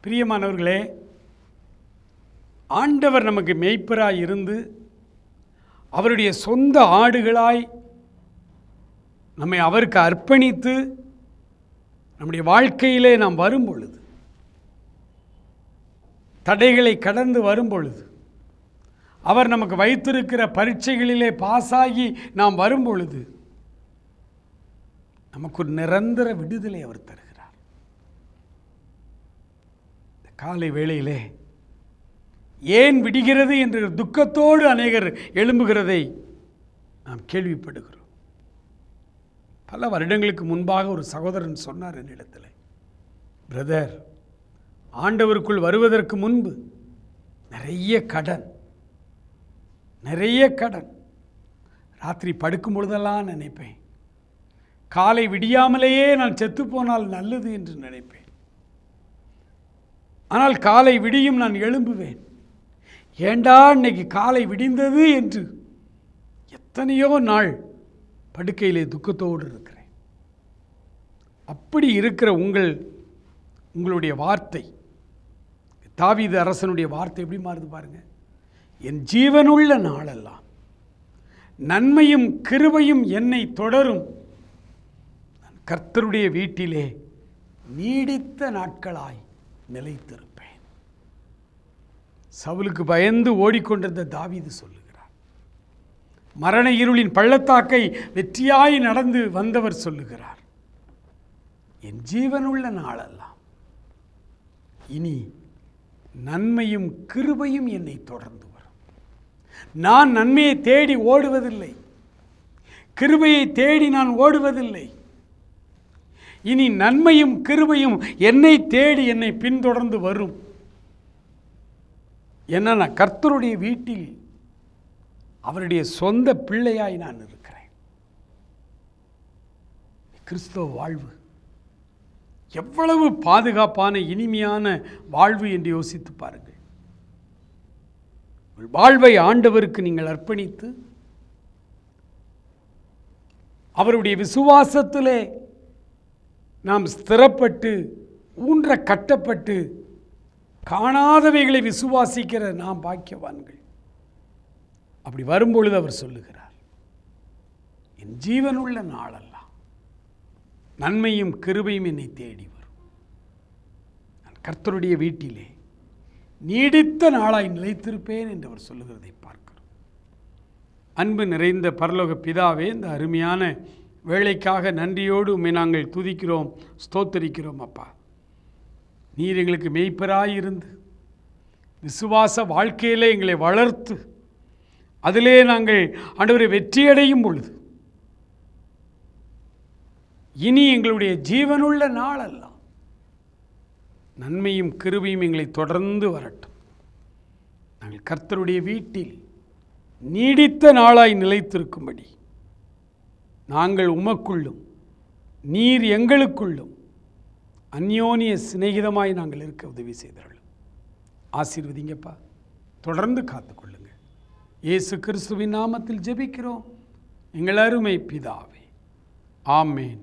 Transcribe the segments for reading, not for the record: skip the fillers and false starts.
பிரியமானவர்களே, ஆண்டவர் நமக்கு மேய்ப்பராய் இருந்து அவருடைய சொந்த ஆடுகளாய் நம்மை அவருக்கு அர்ப்பணித்து நம்முடைய வாழ்க்கையிலே நாம் வரும் பொழுது, தடைகளை கடந்து வரும் பொழுது, அவர் நமக்கு வைத்திருக்கிற பரீட்சைகளிலே பாஸாகி நாம் வரும் பொழுது நமக்கு ஒரு நிரந்தர விடுதலை அவர் தருகிறார். காலை வேளையிலே ஏன் விடுகிறது என்ற துக்கத்தோடு அநேகர் எழும்புகிறதை நாம் கேள்விப்படுகிறோம். பல வருடங்களுக்கு முன்பாக ஒரு சகோதரன் சொன்னார் என்னிடத்தில், பிரதர், ஆண்டவருக்குள் வருவதற்கு முன்பு நிறைய கடன், ராத்திரி படுக்கும் பொழுதெல்லாம் நினைப்பேன், காலை விடியாமலேயே நான் செத்துப்போனால் நல்லது என்று நினைப்பேன். ஆனால் காலை விடியும் நான் எழும்புவேன், ஏண்டா இன்னைக்கு காலை விடிந்தது என்று எத்தனையோ நாள் படுக்கையிலே துக்கத்தோடு இருக்கிறேன். அப்படி இருக்கிற உங்களுடைய வார்த்தை, தாவீது அரசனுடைய வார்த்தை எப்படி மாறுது பாருங்க. என் ஜீவனுள்ள நாளெல்லாம் நன்மையும் கிருபையும் என்னை தொடரும், நான் கர்த்தருடைய வீட்டிலே நீடித்த நாட்களாய் நிலைத்திருப்பேன். சவுலுக்கு பயந்து ஓடிக்கொண்டிருந்த தாவீது சொல்லுகிறார். மரண இருளின் பள்ளத்தாக்கை வெற்றியாய் நடந்து வந்தவர் சொல்லுகிறார், என் ஜீவனுள்ள நாளெல்லாம் இனி நன்மையும் கிருபையும் என்னை தொடர்ந்து வரும். நான் நன்மையை தேடி ஓடுவதில்லை, கிருபையை தேடி நான் ஓடுவதில்லை. இனி நன்மையும் கிருபையும் என்னை தேடி என்னை பின்தொடர்ந்து வரும். என்ன, கர்த்தருடைய வீட்டில் அவருடைய சொந்த பிள்ளையாய் நான் இருக்கிறேன். கிறிஸ்தவ வாழ்வு எவ்வளவு பாதுகாப்பான இனிமையான வாழ்வு என்று யோசித்து பாருங்கள். வாழ்வை ஆண்டவருக்கு நீங்கள் அர்ப்பணித்து அவருடைய விசுவாசத்திலே நாம் ஸ்திரப்பட்டு ஊன்ற கட்டப்பட்டு காணாதவைகளை விசுவாசிக்கிற நாம் பாக்கியவான்கள். அப்படி வரும்பொழுது அவர் சொல்லுகிறார், என் ஜீவனுள்ள நாளெல்லாம் நன்மையும் கிருபையும் என்னை தேடி வரும். நான் கர்த்தருடைய வீட்டிலே நீடித்த நாளாய் நிலைத்திருப்பேன் என்று அவர் சொல்லுகிறதை பார்க்கிறோம். அன்பு நிறைந்த பரலோக பிதாவே, இந்த அருமையான வேளைக்காக நன்றியோடு உம்மை நாங்கள் துதிக்கிறோம், ஸ்தோத்தரிக்கிறோம். அப்பா, நீர் எங்களுக்கு மேய்ப்பராயிருந்து விசுவாச வாழ்க்கையிலே எங்களை வளர்த்து அதிலே நாங்கள் ஆண்டவரை வெற்றியடையும் பொழுது இனி எங்களுடைய ஜீவனுள்ள நாளெல்லாம் நன்மையும் கிருபையும் எங்களை தொடர்ந்து வரட்டும். நாங்கள் கர்த்தருடைய வீட்டில் நீடித்த நாளாய் நிலைத்திருக்கும்படி நாங்கள் உமக்குள்ளும் நீர் எங்களுக்குள்ளும் அந்யோன்ய சிநேகிதமாய் நாங்கள் இருக்க உதவி செய்தார்கள். ஆசீர்வதிங்கப்பா, தொடர்ந்து காத்துக்கொள்ளுங்க. இயேசு கிறிஸ்துவின் நாமத்தில் ஜெபிக்கிறோம் எங்கள் அருமை பிதாவே. ஆமேன்,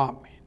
ஆமேன்.